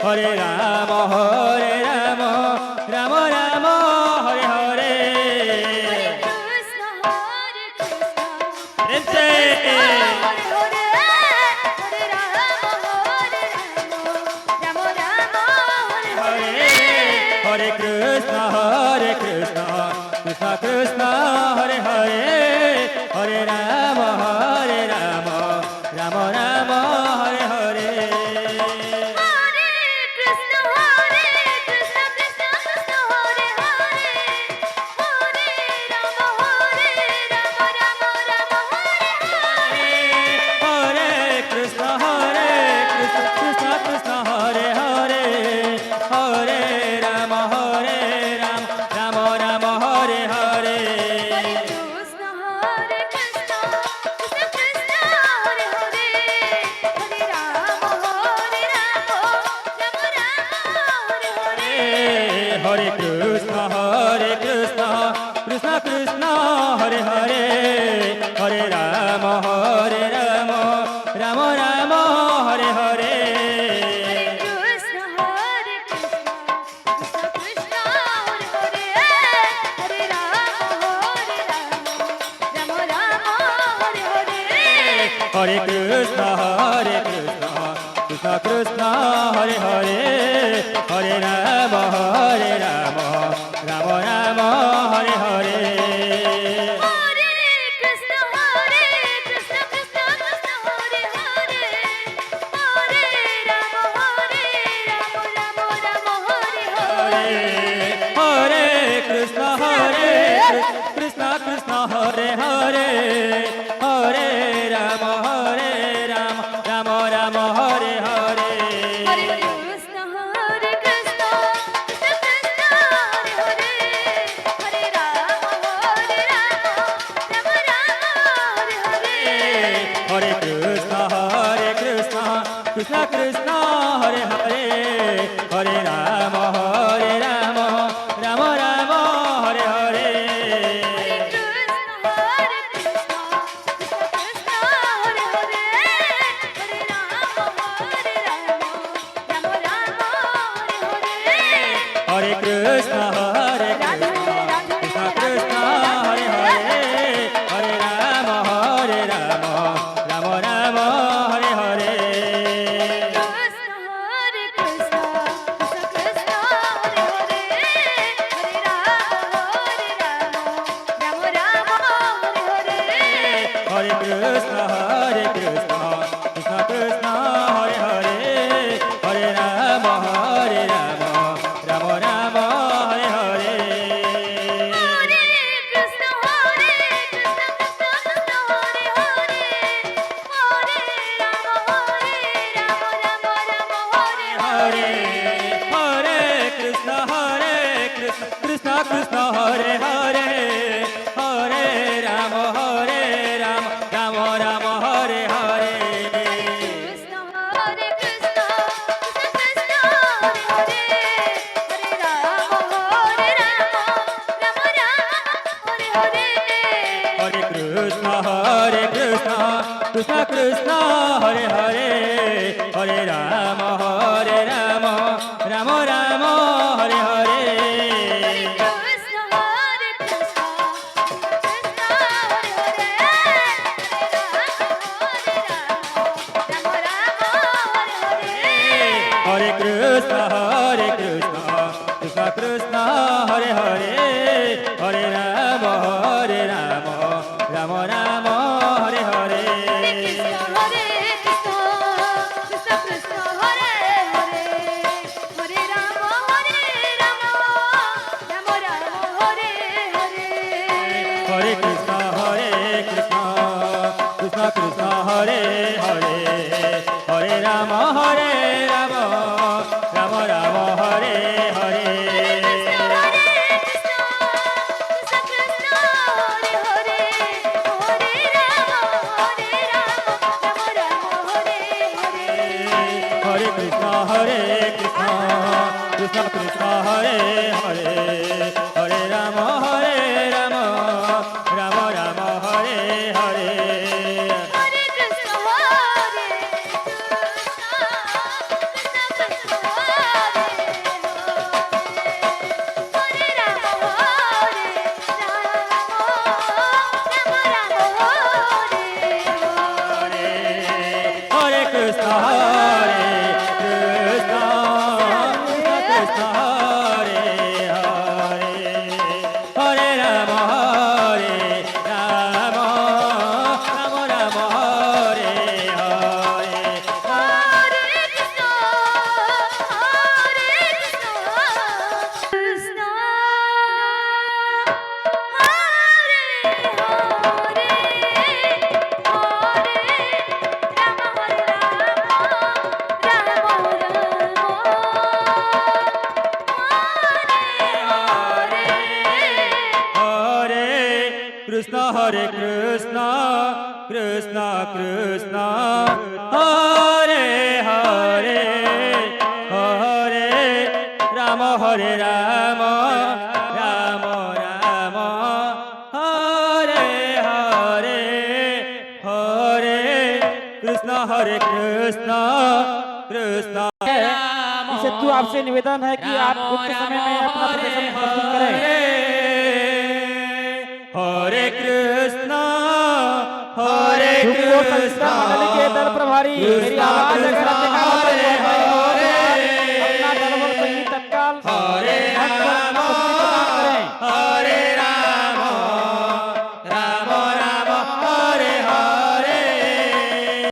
হরে রাম রাম রাম হরে হরে কৃষ্ণ হরে কৃষ্ণ এসে হরে হরে হরে রাম রাম রাম হরে হরে হরে হরে কৃষ্ণ কৃষ্ণ কৃষ্ণ হরে হরে হরে রাম রাম রাম রাম হরে হরে হরে কৃষ্ণ কৃষ্ণ কৃষ্ণ হরে হরে হরে রাম রাম রাম হরে হরে কৃষ্ণ কৃষ্ণ কৃষ্ণ হরে হরে হরে রাম রাম রাম হরে হরে কৃষ্ণ হরে কৃষ্ণ কৃষ্ণ কৃষ্ণ হরে হরে হরে রাম রাম রাম হরে হরে হরে কৃষ্ণ কৃষ্ণ কৃষ্ণ হরে হরে হরে রাম রাম রাম হরে হরে কৃষ্ণ হরে কৃষ্ণ কৃষ্ণ কৃষ্ণ হরে হরে হরে রাম রাম রাম হরে হরে হরে কৃষ্ণ কৃষ্ণ কৃষ্ণ হরে হরে হরে রাম রাম রাম হরে হরে হরে কৃষ্ণ কৃষ্ণ কৃষ্ণ হরে হরে হরে রাম রাম রাম হরে হরে হরে কৃষ্ণ কৃষ্ণ কৃষ্ণ হরে হরে হরে রাম রাম রাম হরে হরে হরে কৃষ্ণ কৃষ্ণ কৃষ্ণ কৃষ্ণ হরে হরে হরে রাম রাম রাম হরে হরে হরে কৃষ্ণ কৃষ্ণ কৃষ্ণ কৃষ্ণ হরে হরে হরে রাম রাম রাম হরে হরে কৃষ্ণ কৃষ্ণ কৃষ্ণ কৃষ্ণ হরে হরে হরে রাম রাম রাম হরে হরে হরে কৃষ্ণ কৃষ্ণ কৃষ্ণ হরে হরে হরে রাম রাম রাম হরে হরে কৃষ্ণ হরে কৃষ্ণ কৃষ্ণ কৃষ্ণ হরে হরে হরে রাম রাম হরে হরে হরে কৃষ্ণ কৃষ্ণ কৃষ্ণ হরে হরে হরে রাম রাম রাম হরে হরে হরে কৃষ্ণ কৃষ্ণ কৃষ্ণ হরে হরে হরে রাম রাম হরে হরে হরে কৃষ্ণ কৃষ্ণ কৃষ্ণ হরে হরে হরে রাম রাম রাম হরে হরে কৃষ্ণ হরে কৃষ্ণ কৃষ্ণ কৃষ্ণ হরে হরে হরে রাম রাম রাম হরে হরে হরে কৃষ্ণ কৃষ্ণ কৃষ্ণ হরে হরে হরে রাম রাম রাম হরে হরে কৃষ্ণ হরে কৃষ্ণ কৃষ্ণ হরে হরে রাম রাম হরে হরে হরে কৃষ্ণ কৃষ্ণ কৃষ্ণ হরে হরে হরে রাম রাম রাম হরে হরে কৃষ্ণ হরে কৃষ্ণ কৃষ্ণ কৃষ্ণ হরে হরে হরে রাম রাম রাম হরে হরে হরে কৃষ্ণ কৃষ্ণ কৃষ্ণ হরে হরে হরে রাম রাম রাম রাম হরে হরে কৃষ্ণ হরে কৃষ্ণ কৃষ্ণ কৃষ্ণ হরে হরে হরে রাম রাম রাম হরে হরে হরে কৃষ্ণ কৃষ্ণ কৃষ্ণ হরে হরে হরে রাম রাম রাম রাম হরে হরে হরে কৃষ্ণ কৃষ্ণ কৃষ্ণ हरे कृष्ण कृष्ण कृष्ण हरे हरे हरे राम हरे राम राम राम हरे हरे हरे कृष्ण कृष्ण सिद्धू आपसे निवेदन है कि आप कुछ समय में अपना प्रदर्शन प्रस्तुत करें। हरे कृष्ण हरे मंडली के कृष्ण दल प्रभारी मेरी आवाज अगर